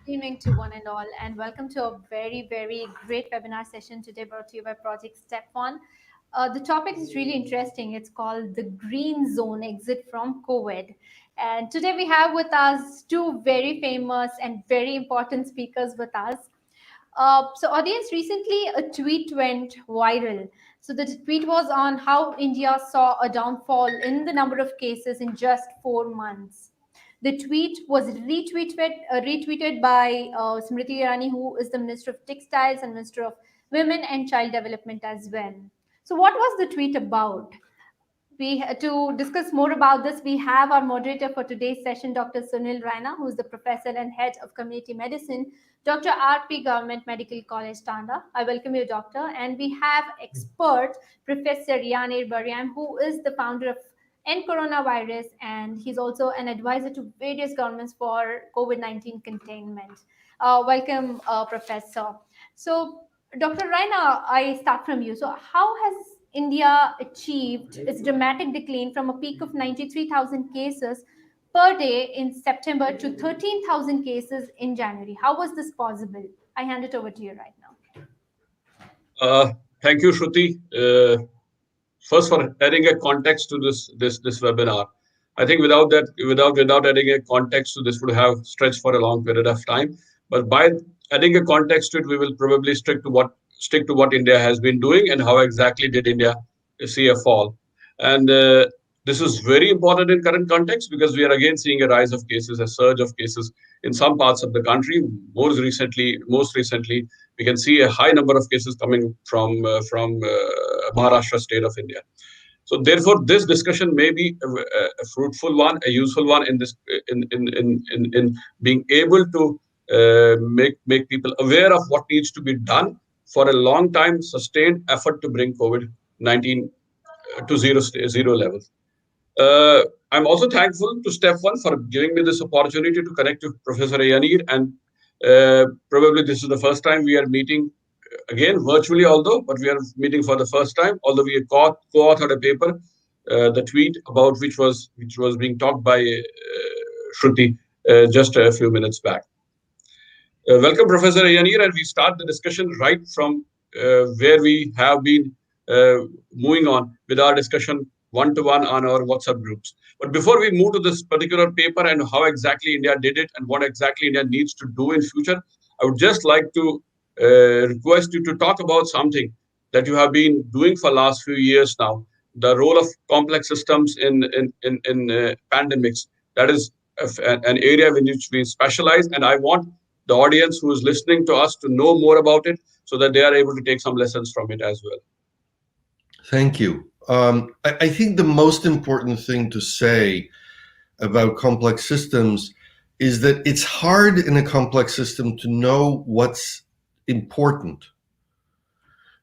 Evening to one and all, and welcome to a very, very great webinar session today brought to you by Project Step One. The topic is really interesting. It's called the Green Zone Exit from COVID. And today we have with us two very famous and very important speakers with us. So, audience, recently a tweet went viral. So, the tweet was on how India saw a downfall in the number of cases in just 4 months. The tweet was retweeted by Smriti Irani, who is the Minister of Textiles and Minister of Women and Child Development as well. So, what was the tweet about? To discuss more about this, we have our moderator for today's session, Dr. Sunil Raina, who is the professor and head of community medicine, Dr. RP Government Medical College, Tanda. I welcome you, doctor. And we have expert Professor Yanir Bariam, who is the founder of End Coronavirus, and he's also an advisor to various governments for COVID-19 containment. Welcome, Professor. So, Dr. Raina, I start from you. So, how has India achieved its dramatic decline from a peak of 93,000 cases per day in September to 13,000 cases in January? How was this possible? I hand it over to you right now. Thank you, Shruti. First, for adding a context to this webinar. I think without adding a context to this would have stretched for a long period of time. But by adding a context to it, we will probably stick to what India has been doing and how exactly did India see a fall. And this is very important in current context because we are again seeing a rise of cases, a surge of cases in some parts of the country. Most recently, we can see a high number of cases coming from Maharashtra state of India. So therefore, this discussion may be a fruitful one, a useful one in this in being able to make people aware of what needs to be done for a long time sustained effort to bring COVID-19 to zero levels. I'm also thankful to Step One for giving me this opportunity to connect with Professor Yanir, and probably this is the first time we are meeting again virtually, but we are meeting for the first time. Although we co-authored a paper, the tweet about which was being talked by Shruti just a few minutes back. Welcome, Professor Yanir, and we start the discussion right from where we have been moving on with our discussion one-to-one on our WhatsApp groups. But before we move to this particular paper and how exactly India did it and what exactly India needs to do in future, I would just like to request you to talk about something that you have been doing for last few years now, the role of complex systems in pandemics. That is an area in which we specialize, and I want the audience who is listening to us to know more about it so that they are able to take some lessons from it as well. Thank you. I think the most important thing to say about complex systems is that it's hard in a complex system to know what's important.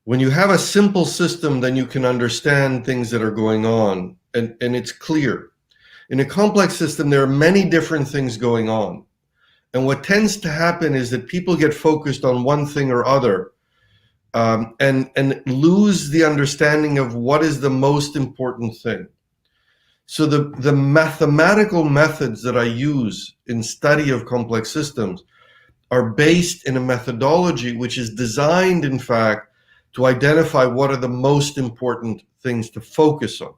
When you have a simple system, then you can understand things that are going on, and it's clear. In a complex system, there are many different things going on. And what tends to happen is that people get focused on one thing or other, and lose the understanding of what is the most important thing. So the mathematical methods that I use in study of complex systems are based in a methodology which is designed, in fact, to identify what are the most important things to focus on.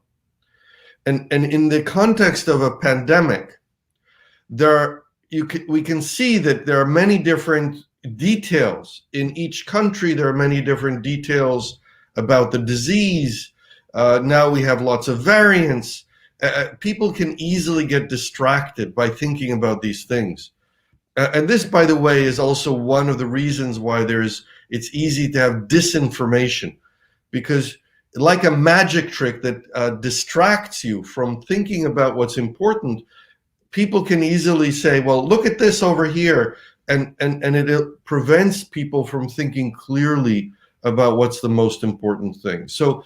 And in the context of a pandemic, we can see that there are many different details in each country. There are many different details about the disease. Now we have lots of variants. People can easily get distracted by thinking about these things. And this, by the way, is also one of the reasons why it's easy to have disinformation, because like a magic trick that distracts you from thinking about what's important, people can easily say, well, look at this over here, and it prevents people from thinking clearly about what's the most important thing. So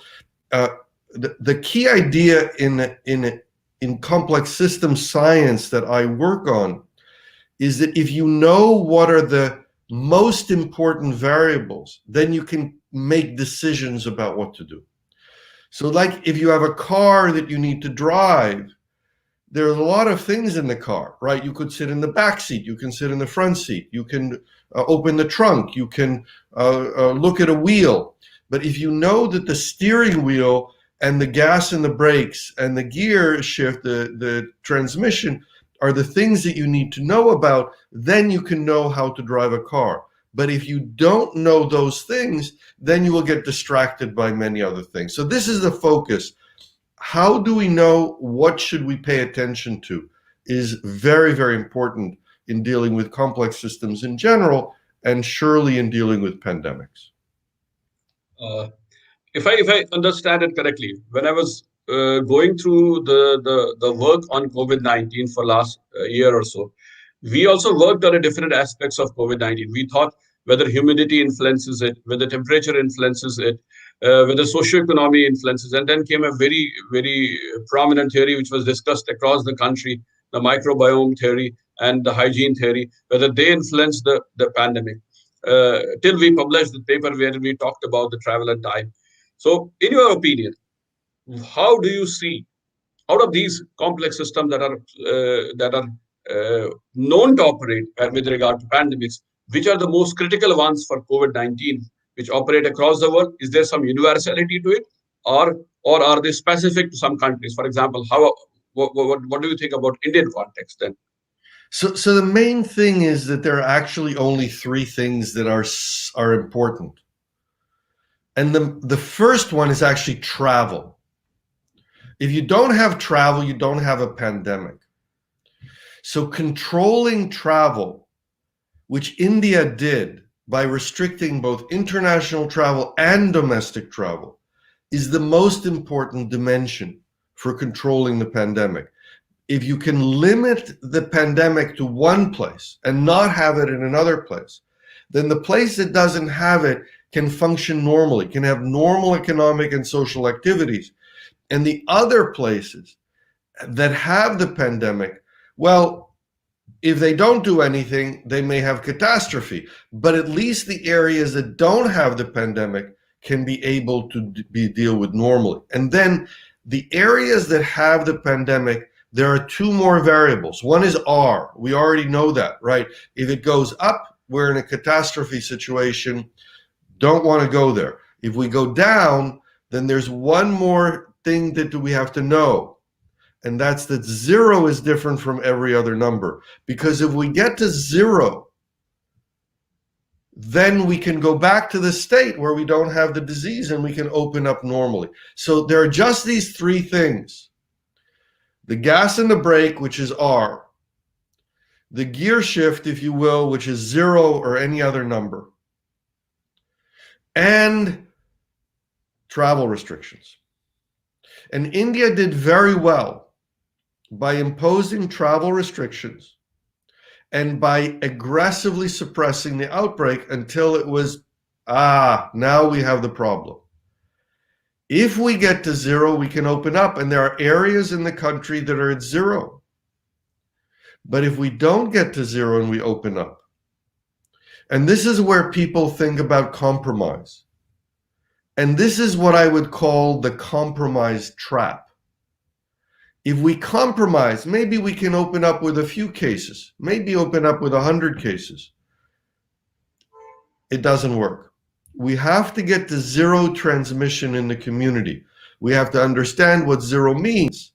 the key idea in complex system science that I work on is that if you know what are the most important variables, then you can make decisions about what to do. So like if you have a car that you need to drive, there's a lot of things in the car, right? You could sit in the back seat, you can sit in the front seat, you can open the trunk, you can look at a wheel. But if you know that the steering wheel and the gas and the brakes and the gear shift, the transmission are the things that you need to know about, then you can know how to drive a car. But if you don't know those things, then you will get distracted by many other things. So this is the focus. How do we know what should we pay attention to is very, very important in dealing with complex systems in general, and surely in dealing with pandemics. If I understand it correctly, when I was going through the work on COVID-19 for last year or so, we also worked on a different aspects of COVID-19. We thought whether humidity influences it, whether temperature influences it, whether socioeconomy influences, and then came a very, very prominent theory which was discussed across the country, the microbiome theory and the hygiene theory, whether they influence the pandemic. Till we published the paper where we talked about the travel and time. So, in your opinion, how do you see out of these complex systems that are known to operate with regard to pandemics, which are the most critical ones for COVID-19, which operate across the world? Is there some universality to it, or are they specific to some countries? For example, what do you think about Indian context then? So the main thing is that there are actually only three things that are important. And the first one is actually travel. If you don't have travel, you don't have a pandemic. So controlling travel, which India did by restricting both international travel and domestic travel, is the most important dimension for controlling the pandemic. If you can limit the pandemic to one place and not have it in another place, then the place that doesn't have it can function normally, can have normal economic and social activities. And the other places that have the pandemic, well, if they don't do anything, they may have catastrophe. But at least the areas that don't have the pandemic can be able to deal with normally. And then the areas that have the pandemic, there are two more variables. One is R. We already know that, right? If it goes up, we're in a catastrophe situation. Don't want to go there. If we go down, then there's one more thing that we have to know. And that's that zero is different from every other number. Because if we get to zero, then we can go back to the state where we don't have the disease and we can open up normally. So there are just these three things. The gas and the brake, which is R. The gear shift, if you will, which is zero or any other number. And travel restrictions. And India did very well by imposing travel restrictions and by aggressively suppressing the outbreak until it was, now we have the problem. If we get to zero, we can open up, and there are areas in the country that are at zero. But if we don't get to zero and we open up, and this is where people think about compromise, and this is what I would call the compromise trap. If we compromise, maybe we can open up with a few cases, maybe open up with 100 cases. It doesn't work. We have to get to zero transmission in the community. We have to understand what zero means,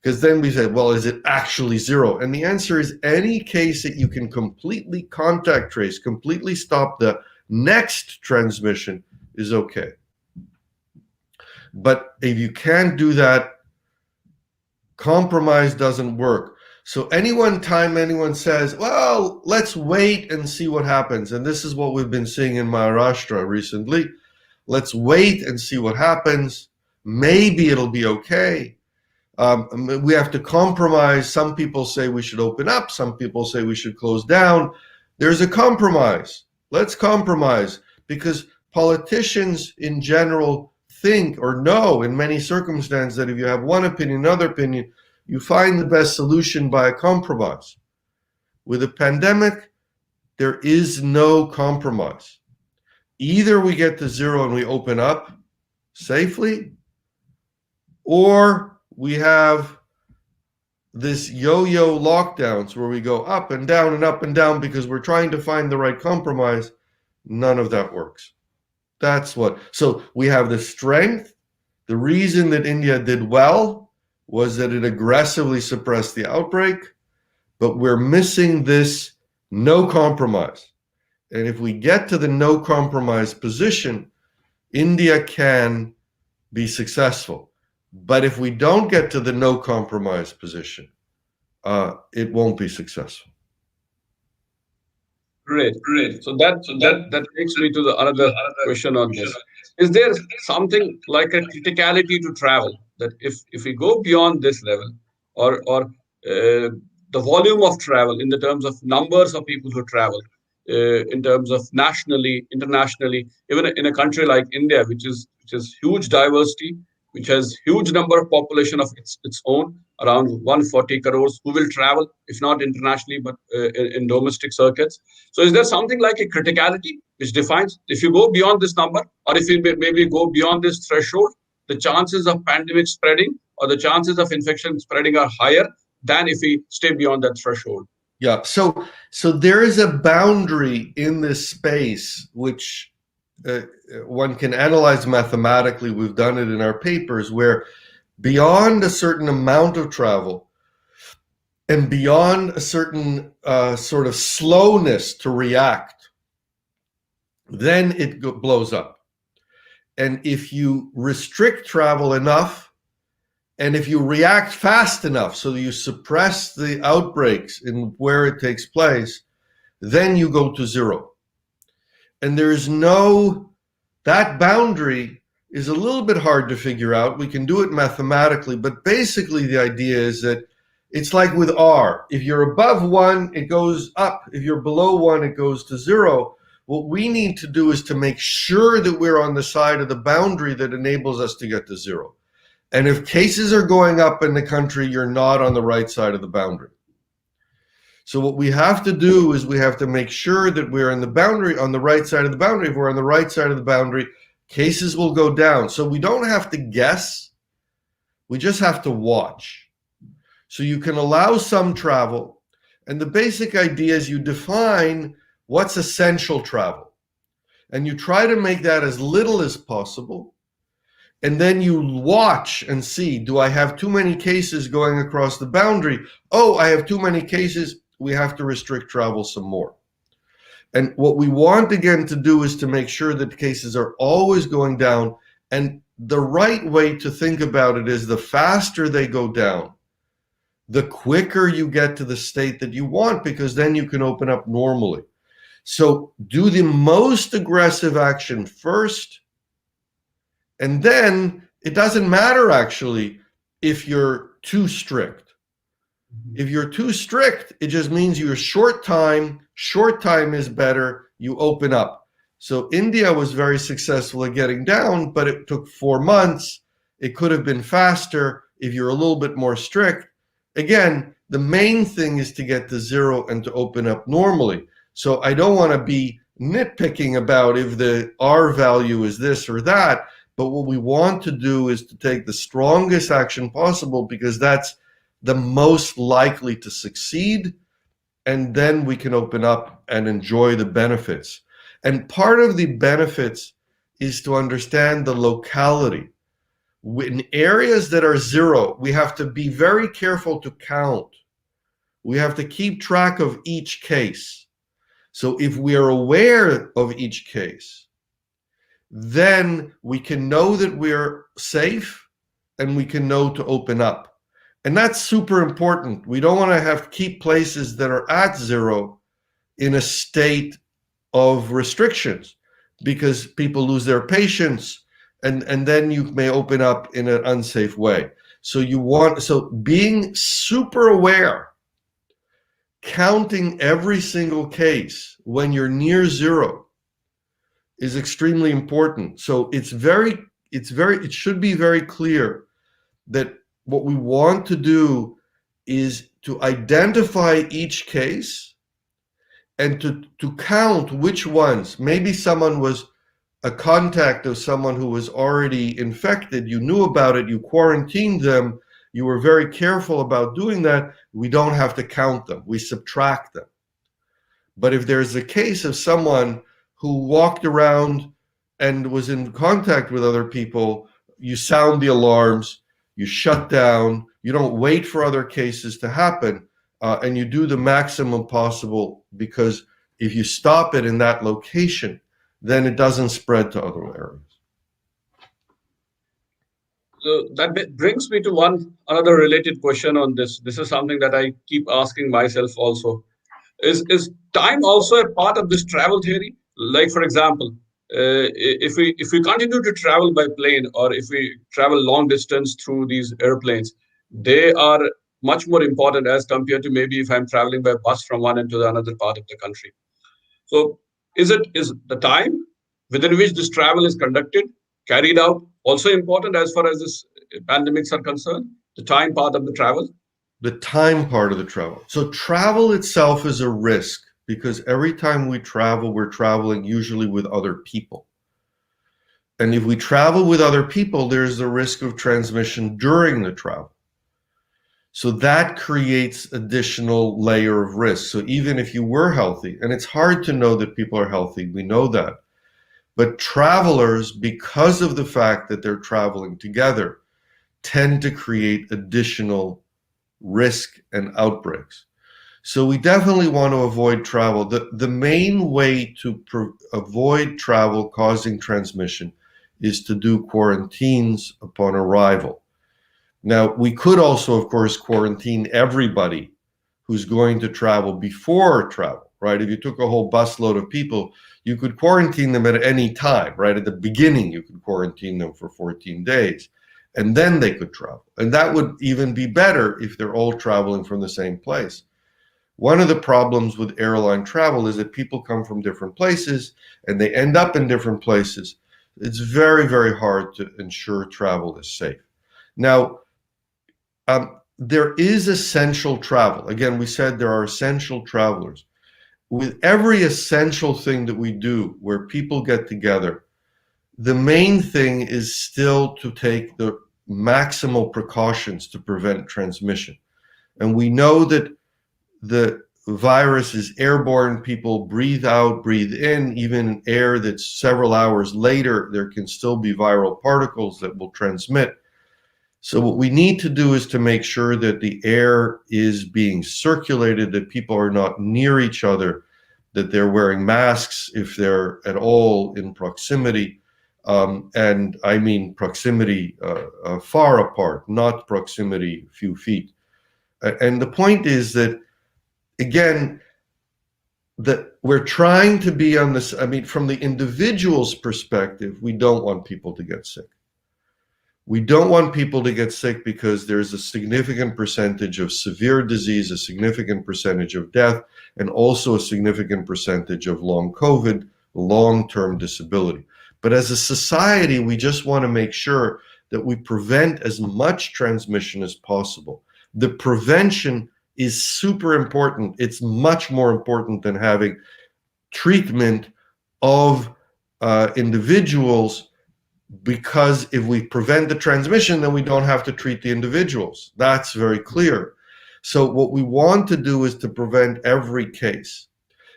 because then we say, well, is it actually zero? And the answer is any case that you can completely contact trace, completely stop the next transmission is okay. But if you can't do that, compromise doesn't work. So anytime anyone says, well, let's wait and see what happens, and this is what we've been seeing in Maharashtra recently, let's wait and see what happens. Maybe it'll be okay. We have to compromise. Some people say we should open up. Some people say we should close down. There's a compromise. Let's compromise, because politicians in general think or know in many circumstances that if you have one opinion, another opinion, you find the best solution by a compromise. With a pandemic, there is no compromise. Either we get to zero and we open up safely, or we have this yo-yo lockdowns where we go up and down and up and down because we're trying to find the right compromise, none of that works. That's what. So we have the strength. The reason that India did well was that it aggressively suppressed the outbreak, but we're missing this no compromise. And if we get to the no compromise position, India can be successful. But if we don't get to the no compromise position, it won't be successful. Great. So that takes me to the another question on this. Is there something like a criticality to travel that if we go beyond this level, or the volume of travel in the terms of numbers of people who travel, in terms of nationally, internationally, even in a country like India, which is huge diversity, which has huge number of population of its own, around 140 crores, who will travel, if not internationally, but in domestic circuits. So is there something like a criticality which defines if you go beyond this number, or if you maybe go beyond this threshold, the chances of pandemic spreading or the chances of infection spreading are higher than if we stay beyond that threshold? Yeah. So there is a boundary in this space which one can analyze mathematically. We've done it in our papers, where beyond a certain amount of travel and beyond a certain sort of slowness to react, then it blows up. And if you restrict travel enough, and if you react fast enough so that you suppress the outbreaks in where it takes place, then you go to zero. And there's that boundary is a little bit hard to figure out. We can do it mathematically, but basically the idea is that it's like with R. If you're above 1, it goes up. If you're below 1, it goes to 0. What we need to do is to make sure that we're on the side of the boundary that enables us to get to 0. And if cases are going up in the country, you're not on the right side of the boundary. So what we have to do is we have to make sure that we're in the boundary, on the right side of the boundary. If we're on the right side of the boundary, cases will go down. So we don't have to guess. We just have to watch. So you can allow some travel. And the basic idea is you define what's essential travel. And you try to make that as little as possible. And then you watch and see, do I have too many cases going across the boundary? Oh, I have too many cases. We have to restrict travel some more. And what we want, again, to do is to make sure that cases are always going down. And the right way to think about it is the faster they go down, the quicker you get to the state that you want, because then you can open up normally. So do the most aggressive action first. And then it doesn't matter, actually, if you're too strict. If you're too strict, it just means you're short time. Short time is better. You open up. So India was very successful at getting down, but it took 4 months. It could have been faster if you're a little bit more strict. Again, the main thing is to get to 0 and to open up normally. So I don't want to be nitpicking about if the R value is this or that. But what we want to do is to take the strongest action possible, because that's the most likely to succeed. And then we can open up and enjoy the benefits. And part of the benefits is to understand the locality. In areas that are 0, we have to be very careful to count. We have to keep track of each case. So if we are aware of each case, then we can know that we're safe and we can know to open up. And that's super important. We don't want to keep places that are at 0 in a state of restrictions, because people lose their patience and then you may open up in an unsafe way. So being super aware, counting every single case when you're near 0 is extremely important. So it should be very clear that what we want to do is to identify each case and to count which ones. Maybe someone was a contact of someone who was already infected, you knew about it, you quarantined them, you were very careful about doing that, we don't have to count them. We subtract them. But if there's a case of someone who walked around and was in contact with other people, you sound the alarms, you shut down, you don't wait for other cases to happen, and you do the maximum possible, because if you stop it in that location, then it doesn't spread to other areas. So that brings me to another related question on this. This is something that I keep asking myself also. Is time also a part of this travel theory? Like, for example, if we continue to travel by plane, or if we travel long distance through these airplanes, they are much more important as compared to maybe if I'm traveling by bus from one end to the another part of the country. So is the time within which this travel is conducted, carried out, also important as far as this pandemics are concerned? The time part of the travel? The time part of the travel. So travel itself is a risk, because every time we travel, we're traveling usually with other people. And if we travel with other people, there's the risk of transmission during the travel. So that creates additional layer of risk. So even if you were healthy, and it's hard to know that people are healthy, we know that. But travelers, because of the fact that they're traveling together, tend to create additional risk and outbreaks. So we definitely want to avoid travel. The main way to avoid travel causing transmission is to do quarantines upon arrival. Now, we could also, of course, quarantine everybody who's going to travel before travel, right? If you took a whole busload of people, you could quarantine them at any time, right? At the beginning, you could quarantine them for 14 days, and then they could travel. And that would even be better if they're all traveling from the same place. One of the problems with airline travel is that people come from different places and they end up in different places. It's very, very hard to ensure travel is safe. Now, there is essential travel. Again, we said there are essential travelers. With every essential thing that we do where people get together, the main thing is still to take the maximal precautions to prevent transmission. And we know that the virus is airborne. People breathe out, breathe in, even in air that's several hours later, there can still be viral particles that will transmit. So what we need to do is to make sure that the air is being circulated, that people are not near each other, that they're wearing masks if they're at all in proximity. And I mean proximity far apart, not proximity a few feet. And the point is that, again, that we're trying to be on this, I mean, from the individual's perspective, we don't want people to get sick. We don't want people to get sick because there's a significant percentage of severe disease, a significant percentage of death, and also a significant percentage of long COVID, long-term disability. But as a society, we just want to make sure that we prevent as much transmission as possible. The prevention is super important. It's much more important than having treatment of individuals, because if we prevent the transmission, then we don't have to treat the individuals. That's very clear. So what we want to do is to prevent every case.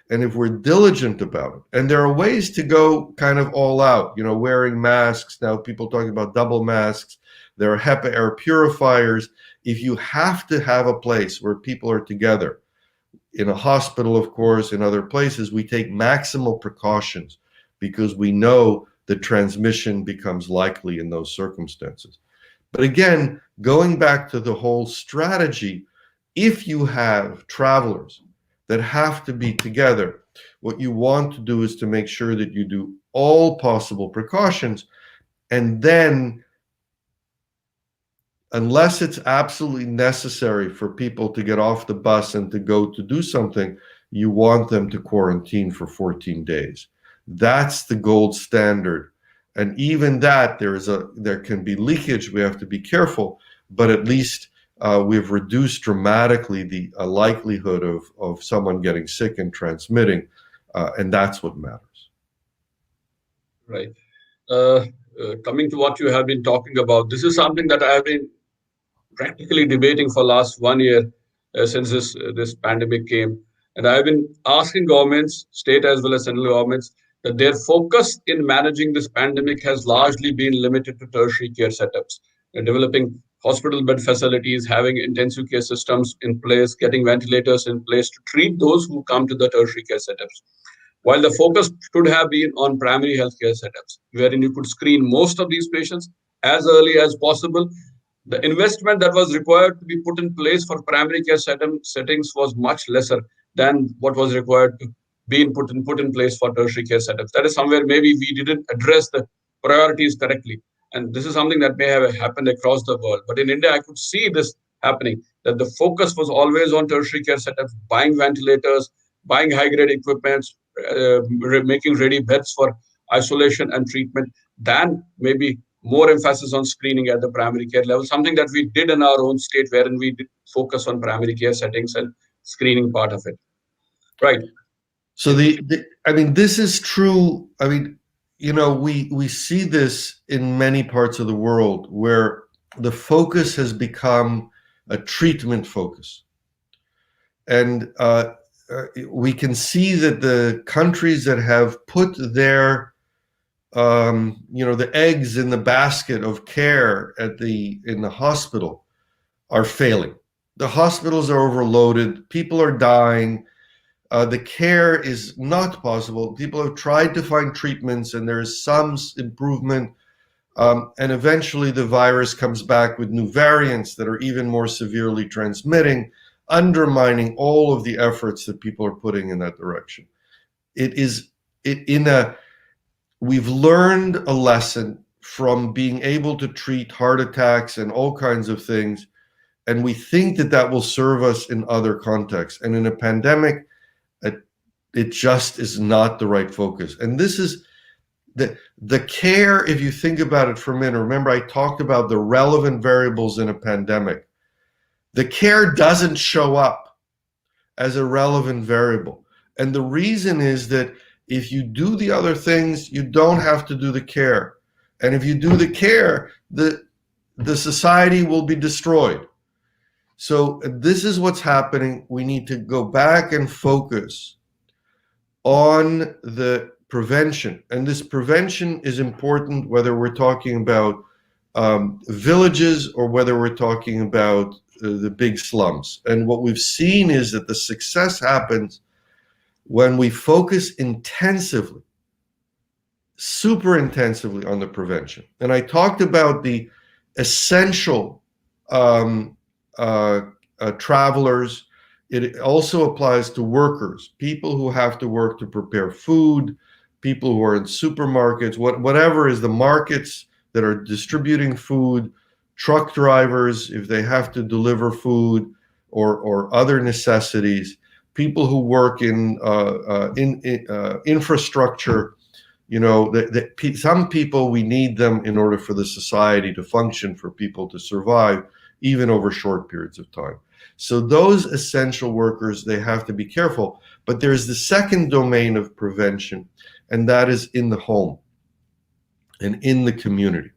And if we're diligent about it, and there are ways to go kind of all out, you know, wearing masks. Now people talking about double masks. There are HEPA air purifiers. If you have to have a place where people are together, in a hospital, of course, in other places, we take maximal precautions because we know the transmission becomes likely in those circumstances. But again, going back to the whole strategy, if you have travelers that have to be together, what you want to do is to make sure that you do all possible precautions, and then, unless it's absolutely necessary for people to get off the bus and to go to do something, you want them to quarantine for 14 days. That's the gold standard. And even that, there can be leakage. We have to be careful, but at least we've reduced dramatically the likelihood of someone getting sick and transmitting, and that's what matters. Right. Coming to what you have been talking about, this is something that I have been practically debating for last 1 year since this pandemic came. And I've been asking governments, state as well as central governments, that their focus in managing this pandemic has largely been limited to tertiary care setups, developing hospital bed facilities, having intensive care systems in place, getting ventilators in place to treat those who come to the tertiary care setups. While the focus should have been on primary healthcare setups, wherein you could screen most of these patients as early as possible, the investment that was required to be put in place for primary care settings was much lesser than what was required to be put in place for tertiary care setups. That is somewhere maybe we didn't address the priorities correctly. And this is something that may have happened across the world. But in India, I could see this happening, that the focus was always on tertiary care setups, buying ventilators, buying high grade equipment, making ready beds for isolation and treatment, than maybe more emphasis on screening at the primary care level, something that we did in our own state, wherein we did focus on primary care settings and screening part of it. Right. So I mean, this is true. I mean, we see this in many parts of the world where the focus has become a treatment focus. And we can see that the countries that have put their the eggs in the basket of care in the hospital are failing. The hospitals are overloaded. People are dying. The care is not possible. People have tried to find treatments, and there is some improvement. And eventually, the virus comes back with new variants that are even more severely transmitting, undermining all of the efforts that people are putting in that direction. We've learned a lesson from being able to treat heart attacks and all kinds of things, and we think that will serve us in other contexts. And in a pandemic, it just is not the right focus. And this is the care, if you think about it for a minute. Remember, I talked about the relevant variables in a pandemic. The care doesn't show up as a relevant variable. And the reason is that if you do the other things, you don't have to do the care. And if you do the care, the society will be destroyed. So this is what's happening. We need to go back and focus on the prevention. And this prevention is important whether we're talking about villages or whether we're talking about the big slums. And what we've seen is that the success happens when we focus intensively, super intensively on the prevention. And I talked about the essential travelers. It also applies to workers, people who have to work to prepare food, people who are in supermarkets, whatever is the markets that are distributing food, truck drivers, if they have to deliver food or other necessities, people who work in infrastructure. Some people, we need them in order for the society to function, for people to survive, even over short periods of time. So those essential workers, they have to be careful. But there's the second domain of prevention, and that is in the home and in the community.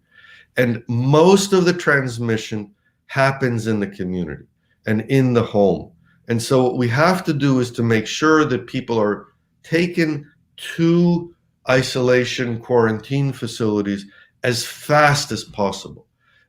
And most of the transmission happens in the community and in the home. And so what we have to do is to make sure that people are taken to isolation quarantine facilities as fast as possible.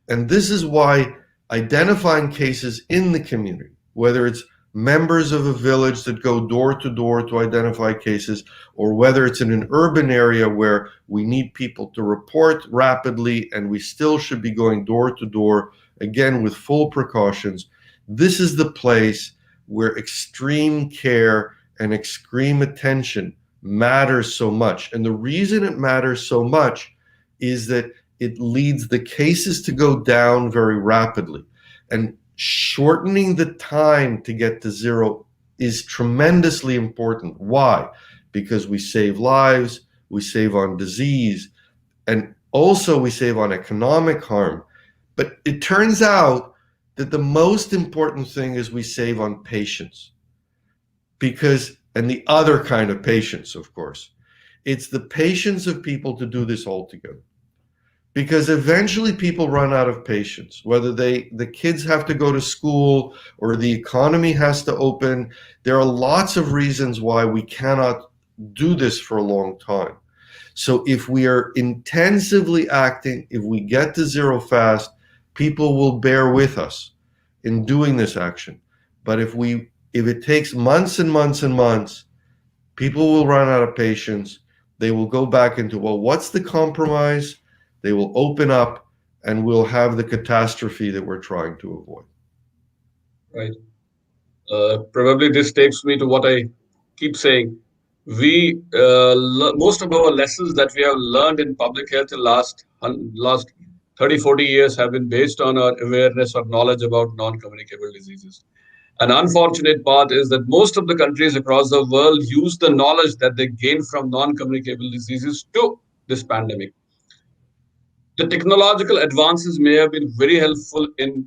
And this is why identifying cases in the community, whether it's members of a village that go door to door to identify cases, or whether it's in an urban area where we need people to report rapidly and we still should be going door to door, again, with full precautions, this is the place where extreme care and extreme attention matters so much. And the reason it matters so much is that it leads the cases to go down very rapidly. And shortening the time to get to zero is tremendously important. Why? Because we save lives, we save on disease, and also we save on economic harm. But it turns out that the most important thing is we save on patients. And the other kind of patience, of course, it's the patience of people to do this all together. because eventually people run out of patience, whether the kids have to go to school or the economy has to open. There are lots of reasons why we cannot do this for a long time. So if we are intensively acting, if we get to zero fast, people will bear with us in doing this action. But if it takes months and months and months, people will run out of patience. They will go back into, well, what's the compromise? They will open up and we'll have the catastrophe that we're trying to avoid. Right. Probably this takes me to what I keep saying. Most of our lessons that we have learned in public health in last 30, 40 years have been based on our awareness or knowledge about non-communicable diseases. An unfortunate part is that most of the countries across the world use the knowledge that they gain from non-communicable diseases to this pandemic. The technological advances may have been very helpful in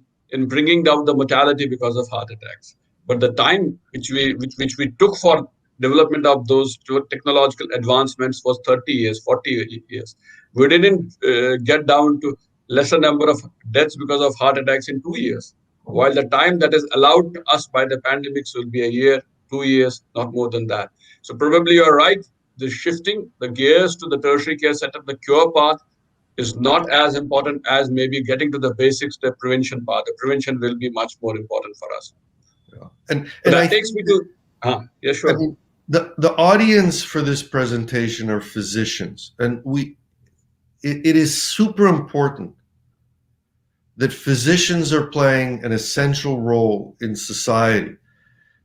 bringing down the mortality because of heart attacks. But the time which we took for development of those technological advancements was 30 years, 40 years. We didn't get down to lesser number of deaths because of heart attacks in 2 years, while the time that is allowed to us by the pandemics will be a year, 2 years, not more than that. So probably you're right. The shifting the gears to the tertiary care setup, the cure path, is not as important as maybe getting to the basics, the prevention part. The prevention will be much more important for us. Yeah. And that takes me to, yeah, sure. I mean, the audience for this presentation are physicians, and it is super important that physicians are playing an essential role in society.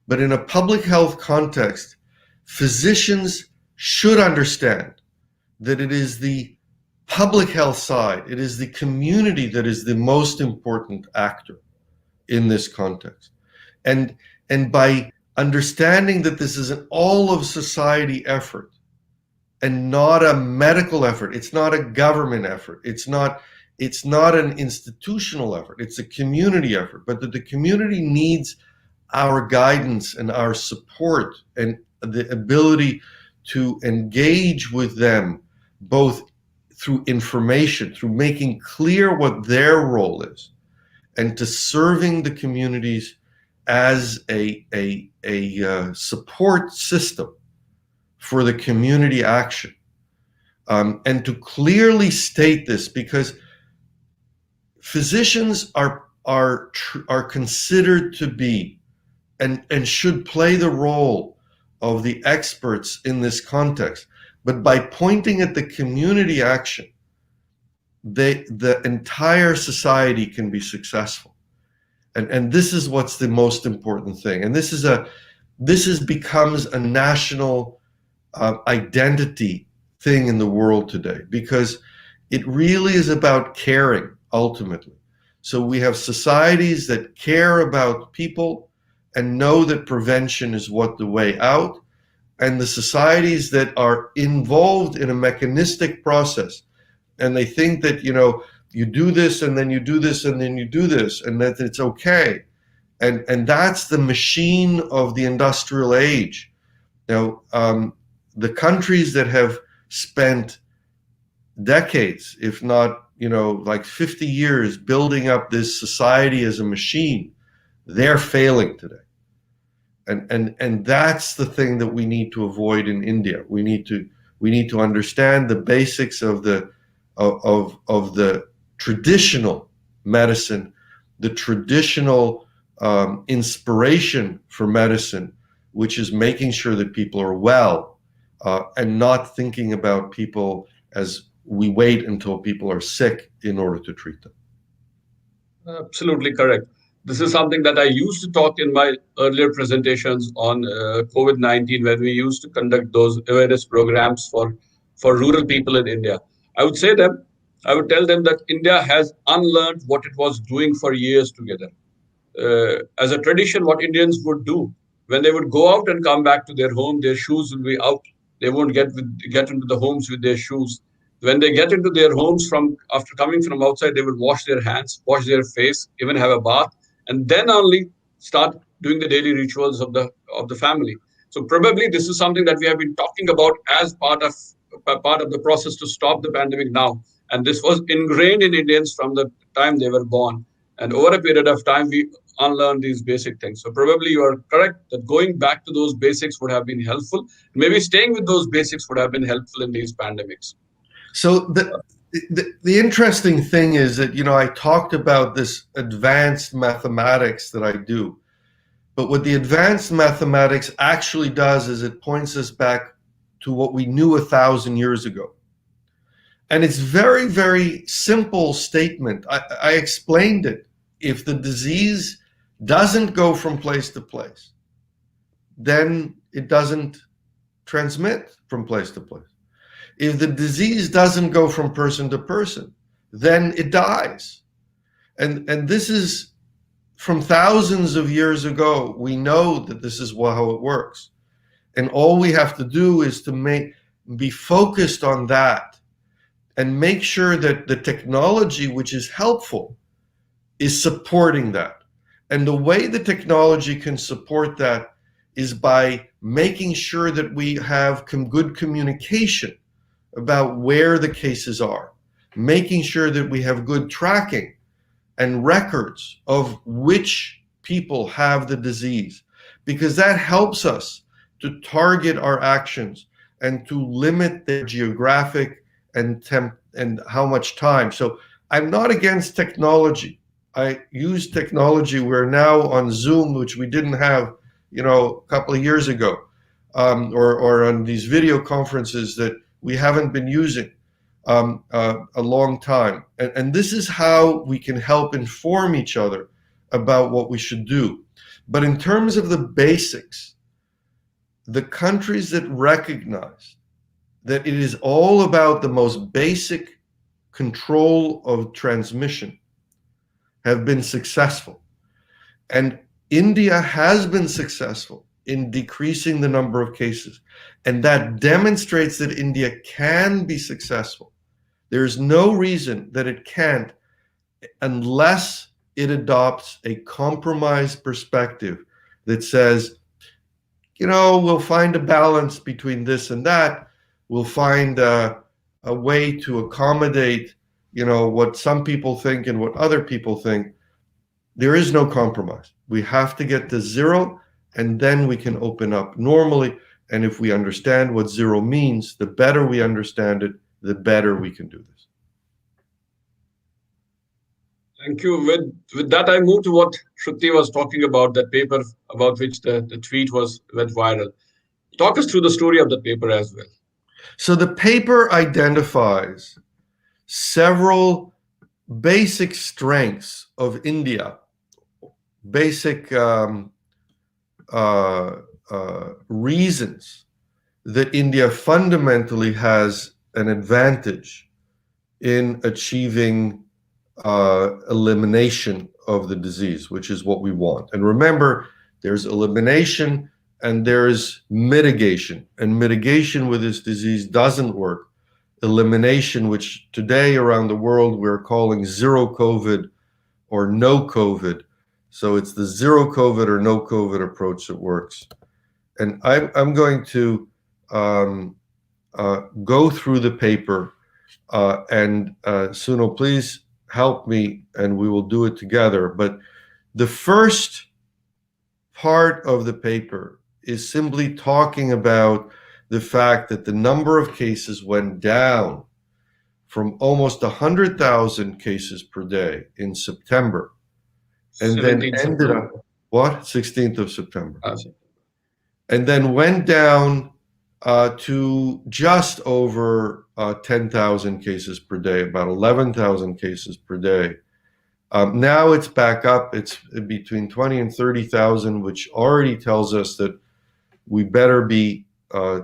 But in a public health context, physicians should understand that it is the public health side, it is the community that is the most important actor in this context. And by understanding that this is an all of society effort and not a medical effort, it's not a government effort, it's not an institutional effort, it's a community effort, but that the community needs our guidance and our support and the ability to engage with them, both through information, through making clear what their role is, and to serving the communities as a support system for the community action, and to clearly state this, because physicians are considered to be and should play the role of the experts in this context. But by pointing at the community action, the entire society can be successful. And this is what's the most important thing. And this becomes a national identity thing in the world today, because it really is about caring ultimately. So we have societies that care about people and know that prevention is what the way out, and the societies that are involved in a mechanistic process, and they think that, you do this and then you do this and then you do this and that it's okay. And that's the machine of the industrial age. Now, the countries that have spent decades, if not, like 50 years building up this society as a machine, they're failing today. And that's the thing that we need to avoid in India. We need to understand the basics of the traditional medicine, the traditional inspiration for medicine, which is making sure that people are well, and not thinking about people as we wait until people are sick in order to treat them. Absolutely correct. This is something that I used to talk in my earlier presentations on COVID-19, when we used to conduct those awareness programs for rural people in India. I would tell them that India has unlearned what it was doing for years together. As a tradition, what Indians would do when they would go out and come back to their home, their shoes will be out. They won't get into the homes with their shoes. When they get into their homes after coming from outside, they would wash their hands, wash their face, even have a bath, and then only start doing the daily rituals of the family. So probably this is something that we have been talking about as part of the process to stop the pandemic now. And this was ingrained in Indians from the time they were born. And over a period of time, we unlearn these basic things. So probably you are correct that going back to those basics would have been helpful. Maybe staying with those basics would have been helpful in these pandemics. So the interesting thing is that, I talked about this advanced mathematics that I do, but what the advanced mathematics actually does is it points us back to what we knew 1,000 years ago. And it's very, very simple statement. I explained it. If the disease doesn't go from place to place, then it doesn't transmit from place to place. If the disease doesn't go from person to person, then it dies. And this is from thousands of years ago. We know that this is how it works. And all we have to do is to be focused on that and make sure that the technology, which is helpful, is supporting that. And the way the technology can support that is by making sure that we have good communication about where the cases are, making sure that we have good tracking and records of which people have the disease, because that helps us to target our actions and to limit their geographic and how much time. So I'm not against technology. I use technology. We're now on Zoom, which we didn't have, a couple of years ago, or on these video conferences that we haven't been using a long time. And this is how we can help inform each other about what we should do. But in terms of the basics, the countries that recognize that it is all about the most basic control of transmission have been successful. And India has been successful in decreasing the number of cases. And that demonstrates that India can be successful. There's no reason that it can't unless it adopts a compromised perspective that says, we'll find a balance between this and that. We'll find a way to accommodate, what some people think and what other people think. There is no compromise. We have to get to zero, and then we can open up normally. And if we understand what zero means, the better we understand it, the better we can do this. Thank you. With that, I move to what Shruti was talking about, that paper about which the tweet went viral. Talk us through the story of the paper as well. So the paper identifies several basic strengths of India, basic reasons that India fundamentally has an advantage in achieving elimination of the disease, which is what we want. And remember, there's elimination and there's mitigation. And mitigation with this disease doesn't work. Elimination, which today around the world we're calling zero COVID or no COVID. So it's the zero COVID or no COVID approach that works. And I'm going to go through the paper and Suno, please help me and we will do it together. But the first part of the paper is simply talking about the fact that the number of cases went down from almost 100,000 cases per day in September, and then ended up, 16th of September. And then went down to just over 10,000 cases per day, about 11,000 cases per day. Now it's back up. It's between 20 and 30,000, which already tells us that we better be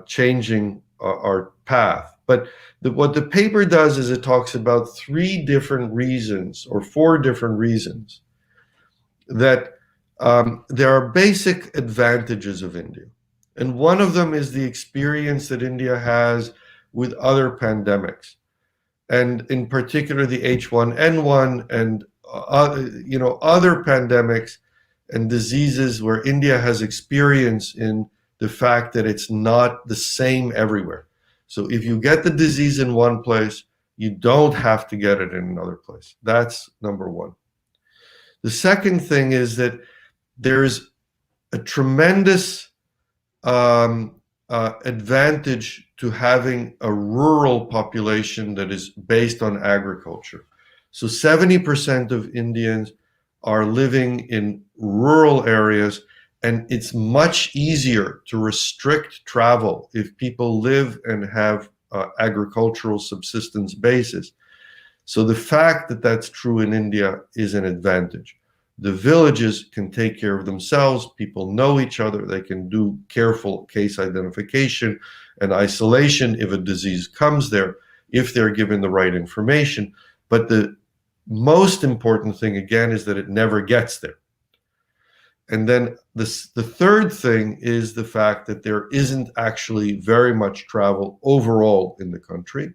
changing our path. But what the paper does is it talks about 3 different reasons or 4 different reasons that there are basic advantages of India. And one of them is the experience that India has with other pandemics, and in particular the H1N1 and other pandemics and diseases where India has experience in the fact that it's not the same everywhere. So if you get the disease in one place, You don't have to get it in another place. That's number one. The second thing is that there's a tremendous advantage to having a rural population that is based on agriculture. So 70% of Indians are living in rural areas, and it's much easier to restrict travel if people live and have agricultural subsistence basis. So the fact that that's true in India is an advantage. The villages can take care of themselves. People know each other. They can do careful case identification and isolation if a disease comes there, if they're given the right information. But the most important thing, again, is that it never gets there. And then the third thing is the fact that there isn't actually very much travel overall in the country.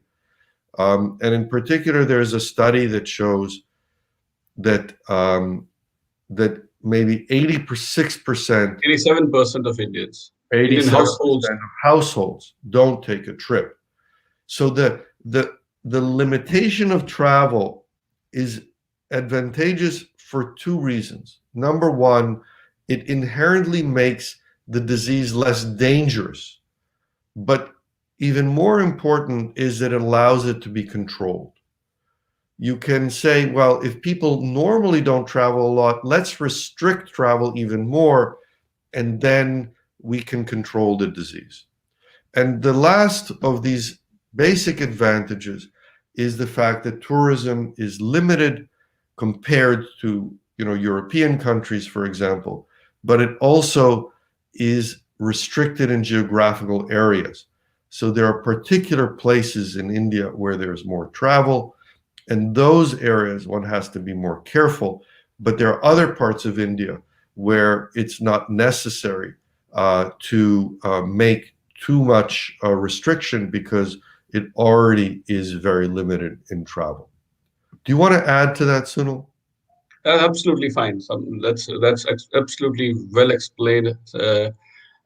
And in particular, there's a study that shows that that maybe 86%, 87% of Indians, 87% households. of households don't take a trip. So the limitation of travel is advantageous for two reasons. Number one, it inherently makes the disease less dangerous. But even more important is that it allows it to be controlled. You can say, well, if people normally don't travel a lot, let's restrict travel even more, and then we can control the disease. And the last of these basic advantages is the fact that tourism is limited compared to, European countries, for example, but it also is restricted in geographical areas. So there are particular places in India where there's more travel, and those areas one has to be more careful. But there are other parts of India where it's not necessary to make too much restriction because it already is very limited in travel. Do you want to add to that, Sunil? Absolutely fine. That's absolutely well explained.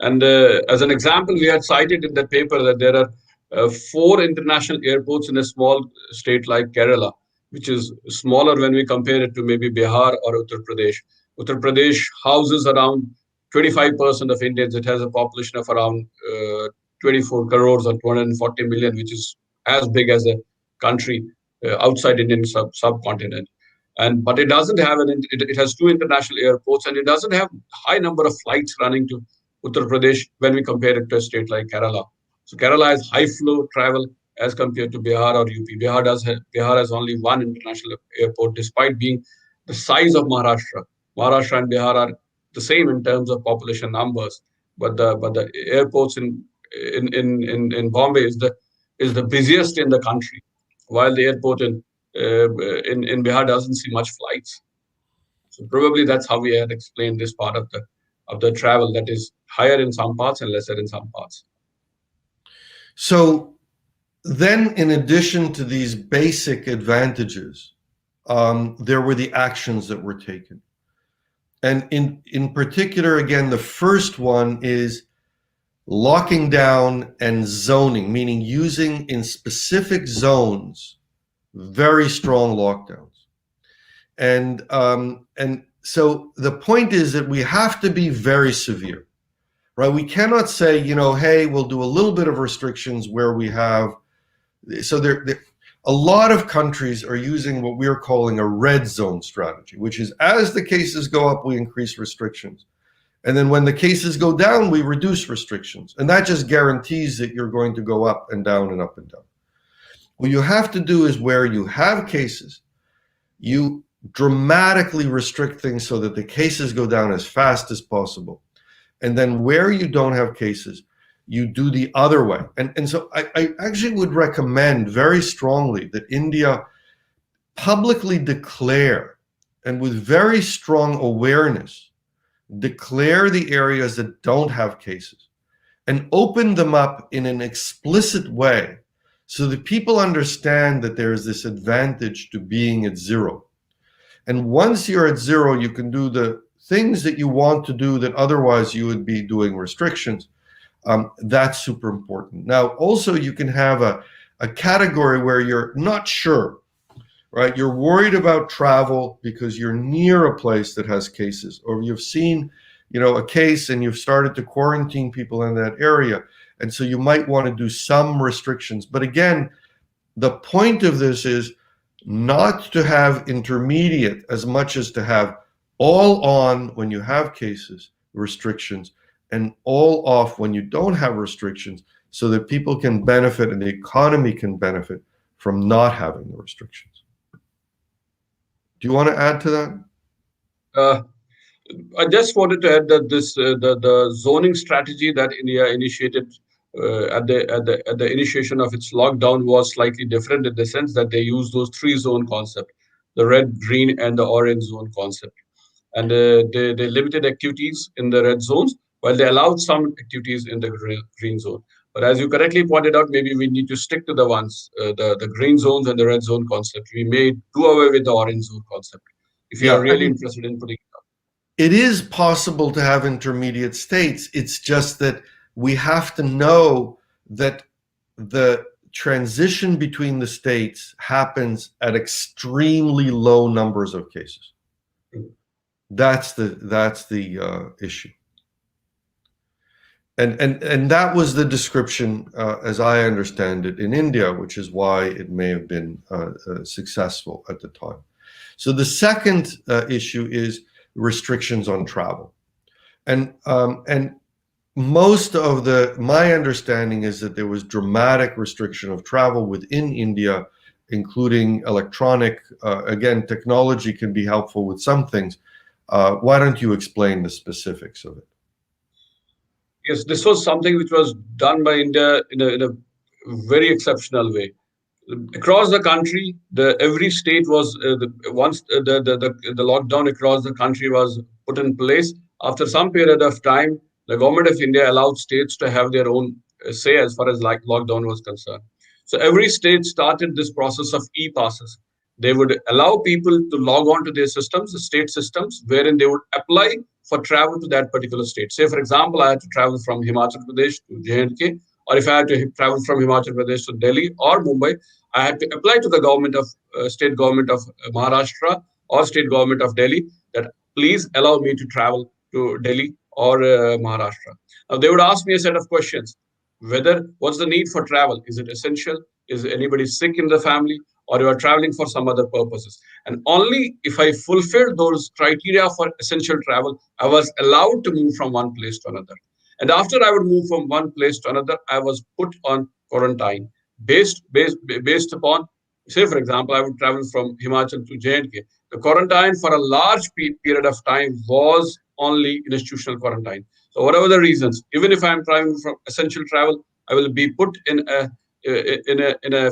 And as an example, we had cited in that paper that there are 4 international airports in a small state like Kerala, which is smaller when we compare it to maybe Bihar or Uttar Pradesh. Uttar Pradesh houses around 25% of Indians. It has a population of around 24 crores or 240 million, which is as big as a country outside Indian subcontinent. But it doesn't have it has 2 international airports, and it doesn't have high number of flights running to Uttar Pradesh when we compare it to a state like Kerala. So Kerala has high flow travel as compared to Bihar or UP. Bihar has only 1 international airport, despite being the size of Maharashtra. Maharashtra and Bihar are the same in terms of population numbers, but the airports in Bombay is the busiest in the country, while the airport in Bihar doesn't see much flights. So probably that's how we had explained this part of the travel, that is higher in some parts and lesser in some parts. So then, in addition to these basic advantages, there were the actions that were taken. And in particular, again, the first one is locking down and zoning, meaning using in specific zones very strong lockdowns. And so the point is that we have to be very severe, right? We cannot say, hey, we'll do a little bit of restrictions where we have. So there a lot of countries are using what we're calling a red zone strategy, which is as the cases go up, we increase restrictions. And then when the cases go down, we reduce restrictions. And that just guarantees that you're going to go up and down and up and down. What you have to do is where you have cases, you dramatically restrict things so that the cases go down as fast as possible. And then where you don't have cases, you do the other way. And so I actually would recommend very strongly that India publicly declare, and with very strong awareness, declare the areas that don't have cases and open them up in an explicit way so that people understand that there is this advantage to being at zero. And once you're at zero, you can do the things that you want to do that otherwise you would be doing restrictions. That's super important. Now, also, you can have a a category where you're not sure, right? You're worried about travel because you're near a place that has cases, or you've seen, a case and you've started to quarantine people in that area. And so you might want to do some restrictions. But again, the point of this is not to have intermediate as much as to have all on when you have cases, restrictions, and all off when you don't have restrictions, so that people can benefit and the economy can benefit from not having the restrictions. Do you want to add to that? I just wanted to add that the zoning strategy that India initiated at the initiation of its lockdown was slightly different, in the sense that they used those three zone concept, the red, green, and the orange zone concept, and they limited activities in the red zones while they allowed some activities in the green zone. But as you correctly pointed out, maybe we need to stick to the ones, the green zones and the red zone concept. We may do away with the orange zone concept if you Yeah, are really interested in putting. It is possible to have intermediate states. It's just that we have to know that the transition between the states happens at extremely low numbers of cases. That's the issue. And that was the description, as I understand it, in India, which is why it may have been successful at the time. So the second issue is restrictions on travel, and most of my understanding is that there was dramatic restriction of travel within India, including electronic. Again, technology can be helpful with some things. Why don't you explain the specifics of it? Yes, this was something which was done by India in a very exceptional way. Across the country, every state was once the lockdown across the country was put in place. After some period of time, the government of India allowed states to have their own say as far as like lockdown was concerned. So every state started this process of e-passes. They would allow people to log on to their systems, the state systems, wherein they would apply for travel to that particular state. Say, for example, I had to travel from Himachal Pradesh to J&K, or if I had to travel from Himachal Pradesh to Delhi or Mumbai, I had to apply to the government of state government of Maharashtra or state government of Delhi that please allow me to travel to Delhi or Maharashtra. Now they would ask me a set of questions: whether what's the need for travel? Is it essential? Is anybody sick in the family? Or you are traveling for some other purposes? And only if I fulfilled those criteria for essential travel, I was allowed to move from one place to another. And after I would move from one place to another, I was put on quarantine based upon, say, for example, I would travel from Himachal to J&K. The quarantine for a large period of time was only institutional quarantine. So whatever the reasons, even if I'm traveling from essential travel, I will be put in a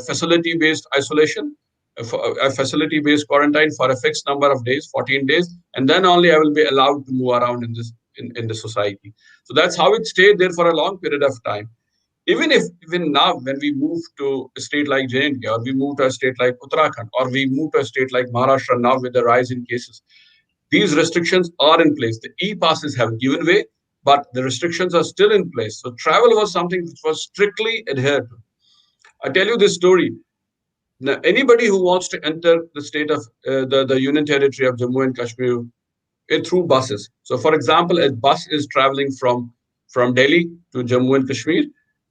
facility-based isolation, a facility-based quarantine for a fixed number of days, 14 days, and then only I will be allowed to move around in the society. So that's how it stayed there for a long period of time. Even now, when we move to a state like J&K, or we move to a state like Uttarakhand, or we move to a state like Maharashtra now with the rise in cases, these restrictions are in place. The e-passes have given way, but the restrictions are still in place. So travel was something which was strictly adhered to. I tell you this story. Now, anybody who wants to enter the state of the Union Territory of Jammu and Kashmir through buses. So, for example, a bus is traveling from Delhi to Jammu and Kashmir.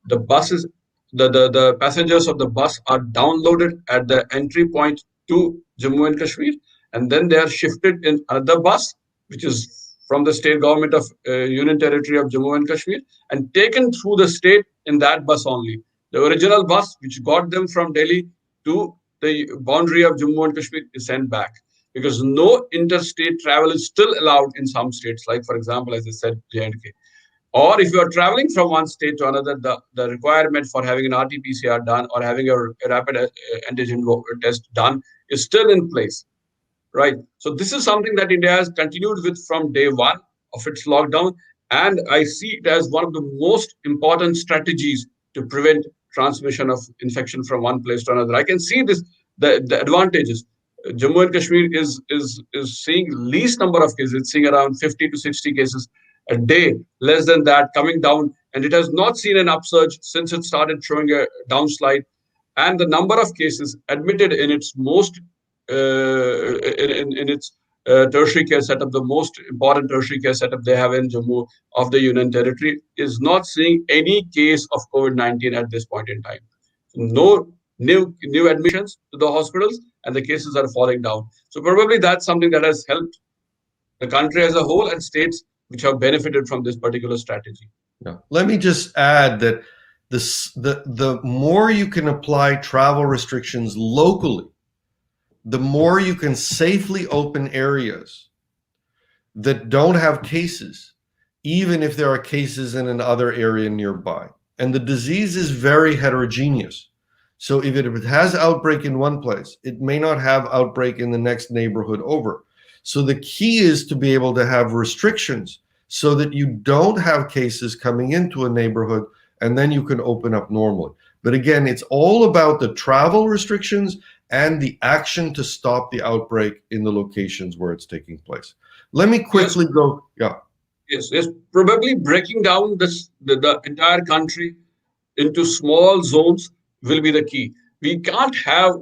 The buses, the passengers of the bus are downloaded at the entry point to Jammu and Kashmir, and then they are shifted in another bus, which is from the state government of Union Territory of Jammu and Kashmir, and taken through the state in that bus only. The original bus, which got them from Delhi to the boundary of Jammu and Kashmir, is sent back, because no interstate travel is still allowed in some states, like, for example, as I said, J&K. Or if you are traveling from one state to another, the requirement for having an RT-PCR done or having a rapid antigen test done is still in place, right? So this is something that India has continued with from day one of its lockdown, and I see it as one of the most important strategies to prevent transmission of infection from one place to another. I can see the advantages. Jammu and Kashmir is seeing least number of cases. It's seeing around 50 to 60 cases a day, less than that, coming down, and it has not seen an upsurge since it started showing a downslide. and the number of cases admitted in its most in its tertiary care setup, the most important tertiary care setup they have in Jammu of the Union Territory, is not seeing any case of COVID-19 at this point in time. No new admissions to the hospitals, and the cases are falling down. So probably that's something that has helped the country as a whole and states which have benefited from this particular strategy. Yeah. Let me just add that the more you can apply travel restrictions locally, the more you can safely open areas that don't have cases, even if there are cases in another area nearby. And the disease is very heterogeneous. So if it has outbreak in one place, it may not have outbreak in the next neighborhood over. So the key is to be able to have restrictions so that you don't have cases coming into a neighborhood, and then you can open up normally. But again, it's all about the travel restrictions and the action to stop the outbreak in the locations where it's taking place. Let me quickly go. Yeah. Yes. Probably breaking down the entire country into small zones will be the key. We can't have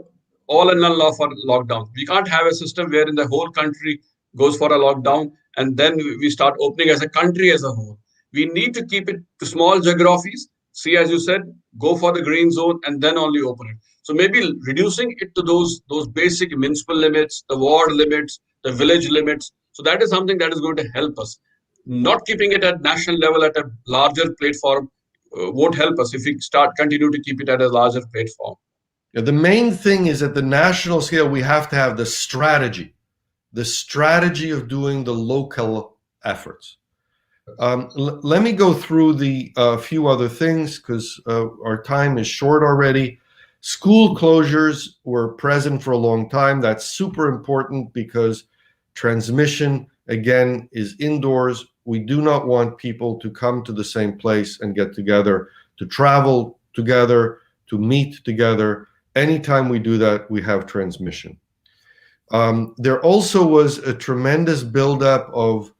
all and none for lockdown. We can't have a system wherein the whole country goes for a lockdown and then we start opening as a country as a whole. We need to keep it to small geographies. See, as you said, go for the green zone and then only open it. So maybe reducing it to those basic municipal limits, the ward limits, the village limits. So that is something that is going to help us. Not keeping it at national level at a larger platform won't help us if we continue to keep it at a larger platform. Yeah, the main thing is at the national scale, we have to have the strategy of doing the local efforts. Let me go through the few other things because our time is short already. School closures were present for a long time. That's super important because transmission, again, is indoors. We do not want people to come to the same place and get together, to travel together, to meet together. Anytime we do that, we have transmission. There also was a tremendous buildup of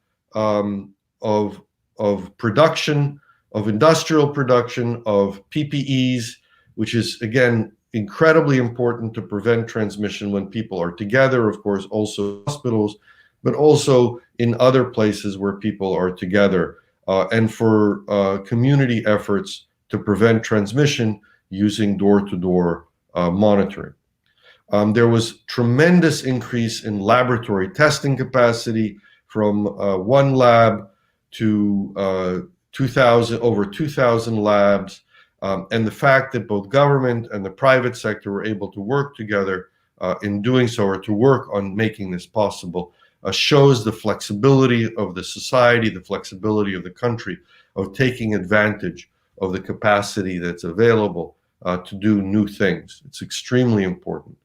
production, of industrial production, of PPEs, which is, again, incredibly important to prevent transmission when people are together, of course, also hospitals, but also in other places where people are together, and for community efforts to prevent transmission using door-to-door monitoring. There was tremendous increase in laboratory testing capacity from one lab to over 2,000 labs. And the fact that both government and the private sector were able to work together in doing so, or to work on making this possible, shows the flexibility of the society, the flexibility of the country, of taking advantage of the capacity that's available to do new things. It's extremely important.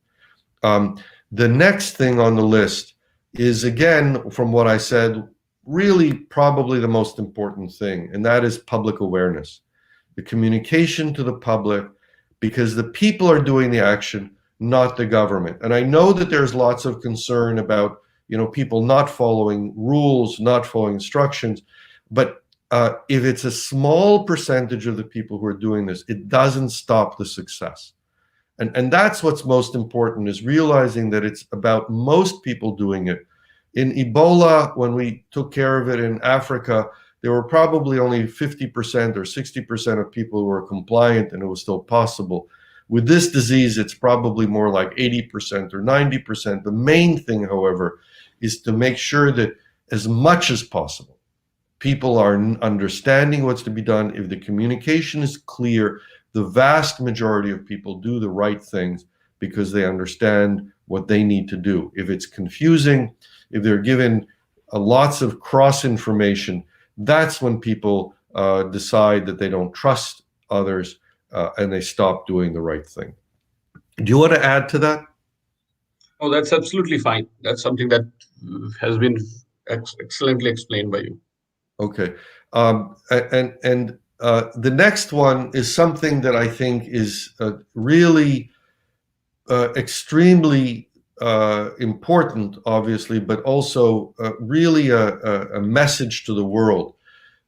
The next thing on the list is, again, from what I said, really probably the most important thing, and that is public awareness. The communication to the public, because the people are doing the action, not the government. And I know that there's lots of concern about, people not following rules, not following instructions, but if it's a small percentage of the people who are doing this, it doesn't stop the success. And that's what's most important, is realizing that it's about most people doing it. In Ebola, when we took care of it in Africa, there were probably only 50% or 60% of people who were compliant, and it was still possible. With this disease, it's probably more like 80% or 90%. The main thing, however, is to make sure that as much as possible, people are understanding what's to be done. If the communication is clear, the vast majority of people do the right things because they understand what they need to do. If it's confusing, if they're given lots of cross information, that's when people decide that they don't trust others and they stop doing the right thing. Do you want to add to that? Oh, that's absolutely fine. That's something that has been excellently explained by you. Okay. The next one is something that I think is really extremely important, obviously, but also really a message to the world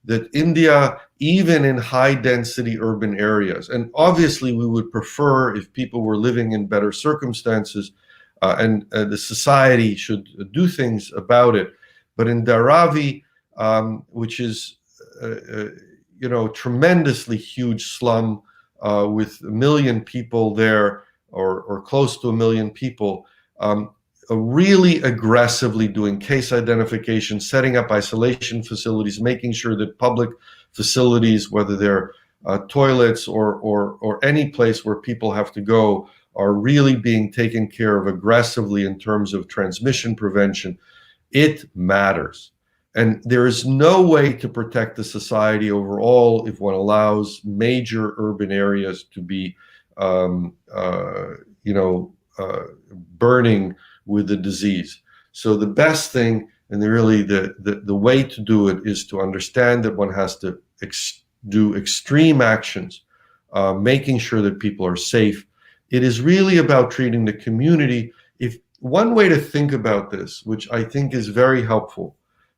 that India even in high density urban areas. And obviously, we would prefer if people were living in better circumstances, and the society should do things about it. But in Dharavi, which is tremendously huge slum with 1 million people there, or close to 1 million people, really aggressively doing case identification, setting up isolation facilities, making sure that public facilities, whether they're toilets or any place where people have to go, are really being taken care of aggressively in terms of transmission prevention. It matters. And there is no way to protect the society overall if one allows major urban areas to be, burning with the disease. So the best thing, and really the way to do it, is to understand that one has to do extreme actions, making sure that people are safe. It is really about treating the community. If one way to think about this, which I think is very helpful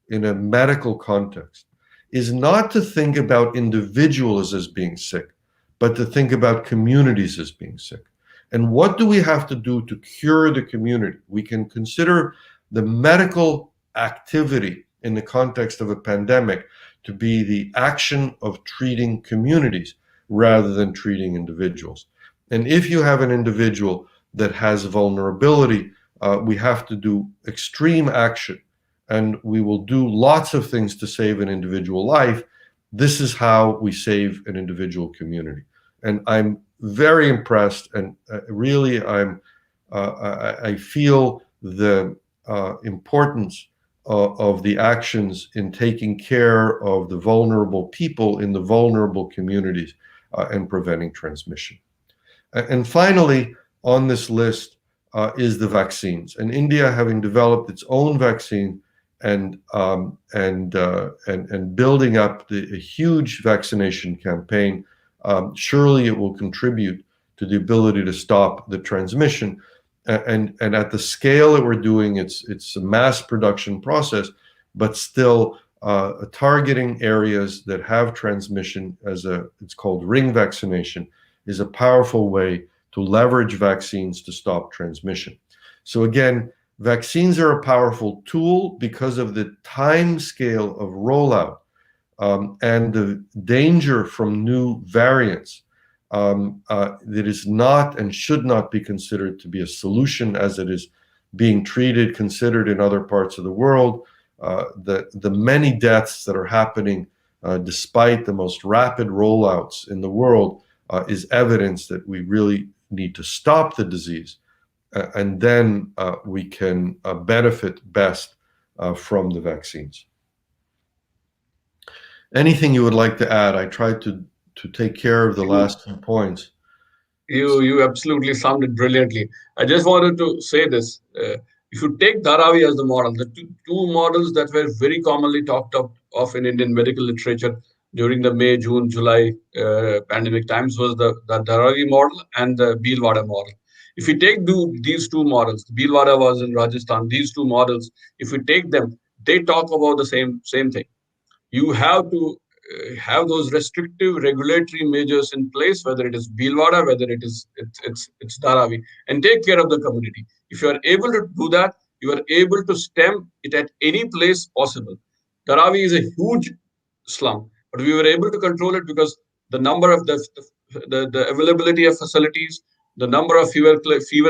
in a medical context, is not to think about individuals as being sick, but to think about communities as being sick. And what do we have to do to cure the community? We can consider the medical activity in the context of a pandemic to be the action of treating communities rather than treating individuals. And if you have an individual that has vulnerability, we have to do extreme action, and we will do lots of things to save an individual life. This is how we save an individual community. And I'm very impressed, and really I feel the importance of the actions in taking care of the vulnerable people in the vulnerable communities and preventing transmission. And finally, on this list is the vaccines. And India, having developed its own vaccine and building up a huge vaccination campaign, surely it will contribute to the ability to stop the transmission. And at the scale that we're doing, it's a mass production process, but still targeting areas that have transmission it's called ring vaccination, is a powerful way to leverage vaccines to stop transmission. So again, vaccines are a powerful tool because of the time scale of rollout and the danger from new variants that is not and should not be considered to be a solution as it is being considered in other parts of the world. The many deaths that are happening despite the most rapid rollouts in the world is evidence that we really need to stop the disease, and then we can benefit best from the vaccines. Anything you would like to add? I tried to take care of the last 2 points. You absolutely summed it brilliantly. I just wanted to say this. If you take Dharavi as the model, the two models that were very commonly talked of in Indian medical literature during the May, June, July pandemic times was the Dharavi model and the Bhilwara model. If we take these two models, Bhilwara was in Rajasthan, these two models, if we take them, they talk about the same thing. You have to have those restrictive regulatory measures in place, whether it is Bhilwara, whether it's Dharavi, and take care of the community. If you are able to do that, you are able to stem it at any place possible. Dharavi is a huge slum, but we were able to control it because the number of the availability of facilities, the number of fever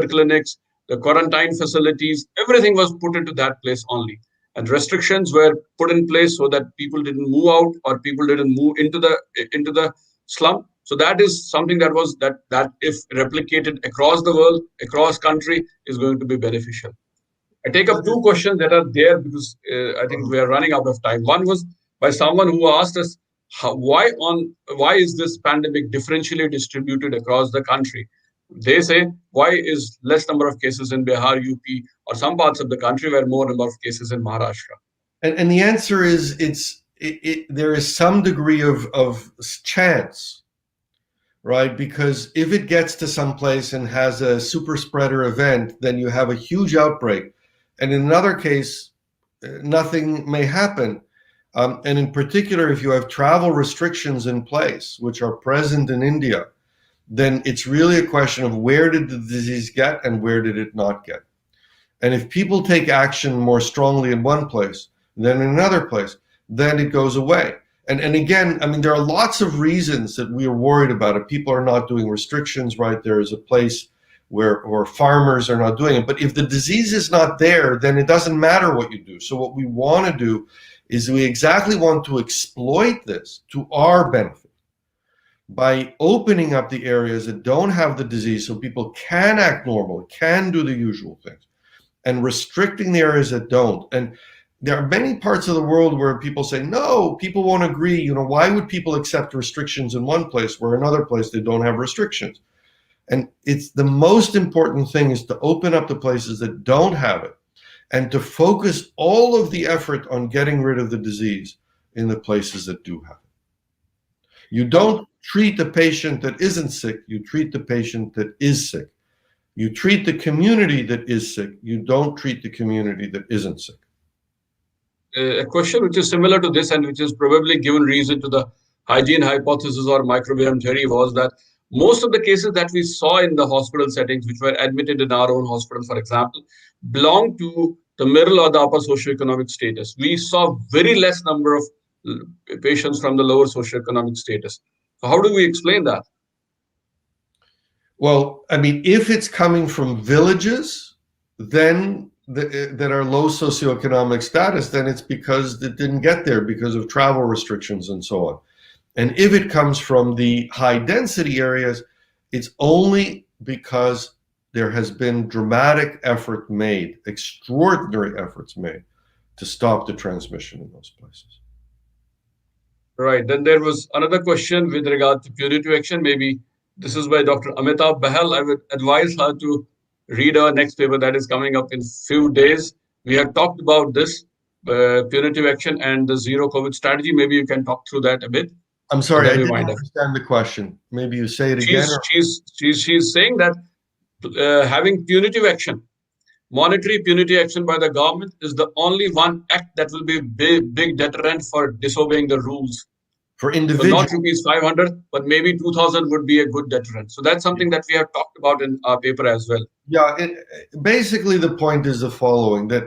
clinics, the quarantine facilities, everything was put into that place only. And restrictions were put in place so that people didn't move out or people didn't move into the slum. So that is something that if replicated across the world, across country, is going to be beneficial. I take up two questions that are there because I think we are running out of time. One was by someone who asked us, why is this pandemic differentially distributed across the country? They say, why is less number of cases in Bihar, UP, or some parts of the country where more number of cases in Maharashtra? And the answer is there is some degree of chance, right? Because if it gets to some place and has a super spreader event, then you have a huge outbreak. And in another case, nothing may happen. And in particular, if you have travel restrictions in place, which are present in India, then it's really a question of where did the disease get and where did it not get. And if people take action more strongly in one place than in another place, then it goes away. And again, I mean, there are lots of reasons that we are worried about it. People are not doing restrictions, right? There is a place where farmers are not doing it. But if the disease is not there, then it doesn't matter what you do. So what we want to do is we exactly want to exploit this to our benefit by opening up the areas that don't have the disease so people can act normal, can do the usual things, and restricting the areas that don't. And there are many parts of the world where people say, no, people won't agree. You know, why would people accept restrictions in one place where another place they don't have restrictions? And it's the most important thing is to open up the places that don't have it and to focus all of the effort on getting rid of the disease in the places that do have it. You don't treat the patient that isn't sick, you treat the patient that is sick. You treat the community that is sick, you don't treat the community that isn't sick. A question which is similar to this and which is probably given reason to the hygiene hypothesis or microbiome theory was that most of the cases that we saw in the hospital settings, which were admitted in our own hospital, for example, belong to the middle or the upper socioeconomic status. We saw very less number of patients from the lower socioeconomic status. So how do we explain that? Well, I mean, if it's coming from villages, then that are low socioeconomic status, then it's because it didn't get there because of travel restrictions and so on. And if it comes from the high density areas, it's only because there has been dramatic effort made, extraordinary efforts made to stop the transmission in those places. Right. Then there was another question with regard to punitive action. Maybe this is by Dr. Amitabh Bahal. I would advise her to read our next paper that is coming up in few days. We have talked about this punitive action and the zero COVID strategy. Maybe you can talk through that a bit. I'm sorry, I didn't understand the question. Maybe you say it again. She's saying that having punitive action, monetary punitive action by the government is the only one act that will be a big deterrent for disobeying the rules. For individuals. So not rupees 500, but maybe 2,000 would be a good deterrent. So that's something that we have talked about in our paper as well. Yeah, basically the point is the following, that,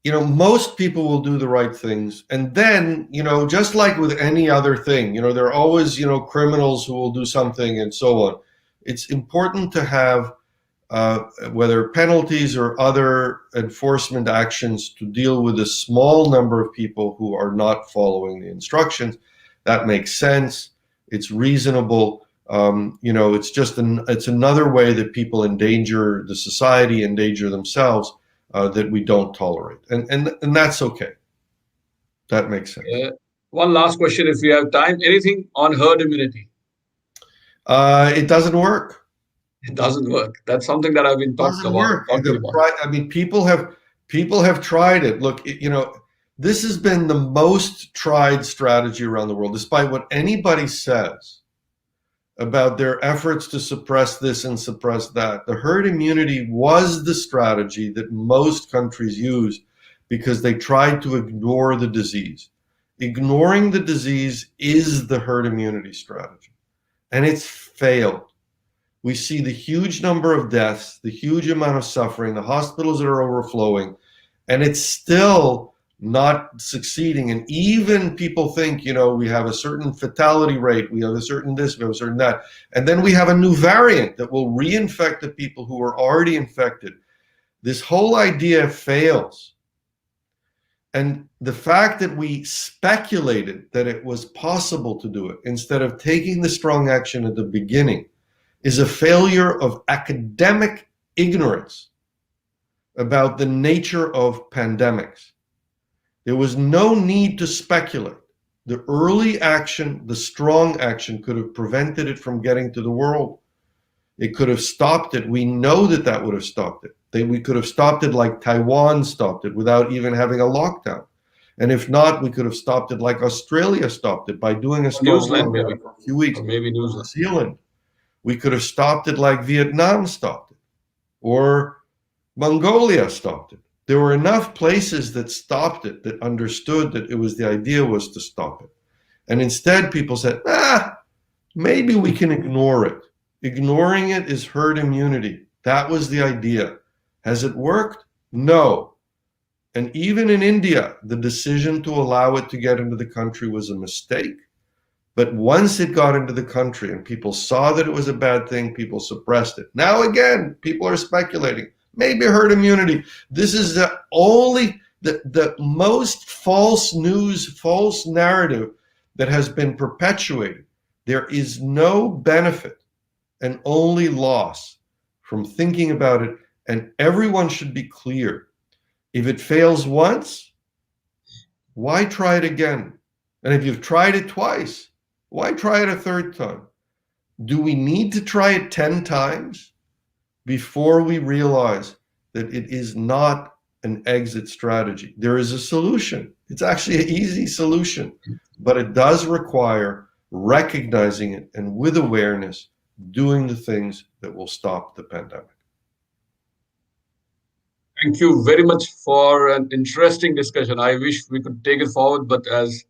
you know, most people will do the right things. And then, you know, just like with any other thing, you know, there are always, you know, criminals who will do something and so on. It's important to have whether penalties or other enforcement actions to deal with a small number of people who are not following the instructions. That makes sense. It's reasonable. You know, it's just it's another way that people endanger the society, endanger themselves, that we don't tolerate, and that's okay. That makes sense. One last question, if we have time. Anything on herd immunity? It doesn't work. It doesn't work. That's something that I've been talking about. I mean, people have tried it. Look, you know, this has been the most tried strategy around the world, despite what anybody says about their efforts to suppress this and suppress that. The herd immunity was the strategy that most countries used because they tried to ignore the disease. Ignoring the disease is the herd immunity strategy, and it's failed. We see the huge number of deaths, the huge amount of suffering, the hospitals that are overflowing, and it's still not succeeding. And even people think, you know, we have a certain fatality rate, we have a certain this, we have a certain that, and then we have a new variant that will reinfect the people who are already infected. This whole idea fails. And the fact that we speculated that it was possible to do it instead of taking the strong action at the beginning is a failure of academic ignorance about the nature of pandemics. There was no need to speculate. The early action, the strong action, could have prevented it from getting to the world. It could have stopped it. We know that that would have stopped it. We could have stopped it like Taiwan stopped it without even having a lockdown. And if not, we could have stopped it like Australia stopped it by doing a strong lockdown for a few weeks. Or maybe New Zealand. We could have stopped it like Vietnam stopped it, or Mongolia stopped it. There were enough places that stopped it, that understood that the idea was to stop it. And instead people said, maybe we can ignore it. Ignoring it is herd immunity. That was the idea. Has it worked? No. And even in India, the decision to allow it to get into the country was a mistake. But once it got into the country and people saw that it was a bad thing, people suppressed it. Now again, people are speculating. Maybe herd immunity. This is the most false news, false narrative that has been perpetuated. There is no benefit and only loss from thinking about it. And everyone should be clear. If it fails once, why try it again? And if you've tried it twice, why try it a third time? Do we need to try it 10 times before we realize that it is not an exit strategy? There is a solution. It's actually an easy solution, but it does require recognizing it and with awareness, doing the things that will stop the pandemic. Thank you very much for an interesting discussion. I wish we could take it forward, but as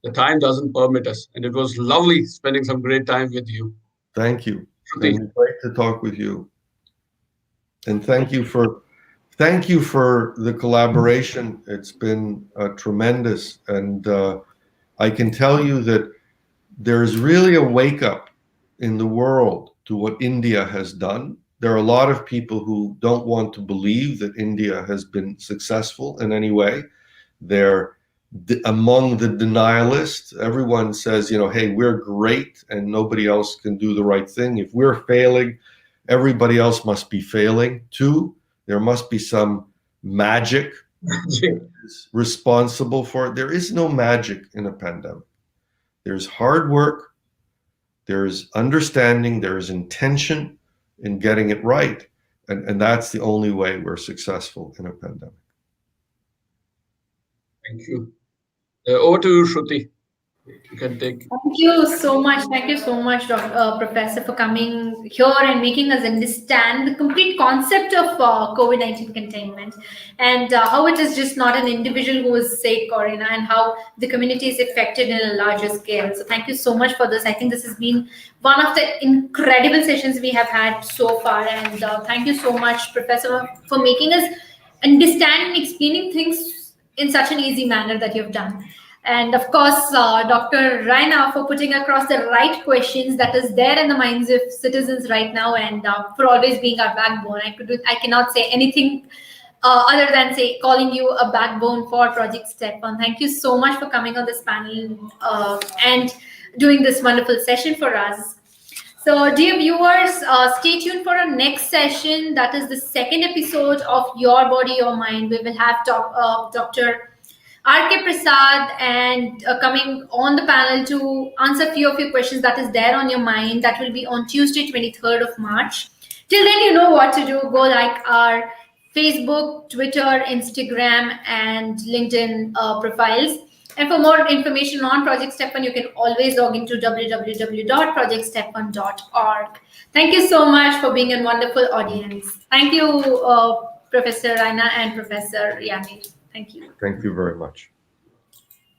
the time doesn't permit us, and it was lovely spending some great time with you. Thank you. Shruti. And great to talk with you. And thank you for the collaboration. It's been tremendous. And I can tell you that there's really a wake up in the world to what India has done. There are a lot of people who don't want to believe that India has been successful in any way. They're among the denialists. Everyone says, hey, we're great and nobody else can do the right thing. If we're failing, everybody else must be failing too. There must be some magic responsible for it. There is no magic in a pandemic. There's hard work, there's understanding, there is intention in getting it right. And that's the only way we're successful in a pandemic. Thank you. Over to you, Shruti. You can take. Thank you so much. Thank you so much, Professor, for coming here and making us understand the complete concept of COVID-19 containment and how it is just not an individual who is sick and how the community is affected in a larger scale. So thank you so much for this. I think this has been one of the incredible sessions we have had so far. And thank you so much, Professor, for making us understand and explaining things in such an easy manner that you've done. And of course, Dr. Raina for putting across the right questions that is there in the minds of citizens right now, and for always being our backbone. I cannot say anything other than calling you a backbone for Project STEP1. Thank you so much for coming on this panel and doing this wonderful session for us. So dear viewers, stay tuned for our next session. That is the second episode of Your Body, Your Mind. We will have Dr. R.K. Prasad and coming on the panel to answer a few of your questions that is there on your mind. That will be on Tuesday, 23rd of March. Till then, you know what to do. Go like our Facebook, Twitter, Instagram, and LinkedIn profiles. And for more information on Project STEP1, you can always log into www.projectstep1.org. Thank you so much for being a wonderful audience. Thank you, Professor Raina and Professor Yamir. Thank you. Thank you very much.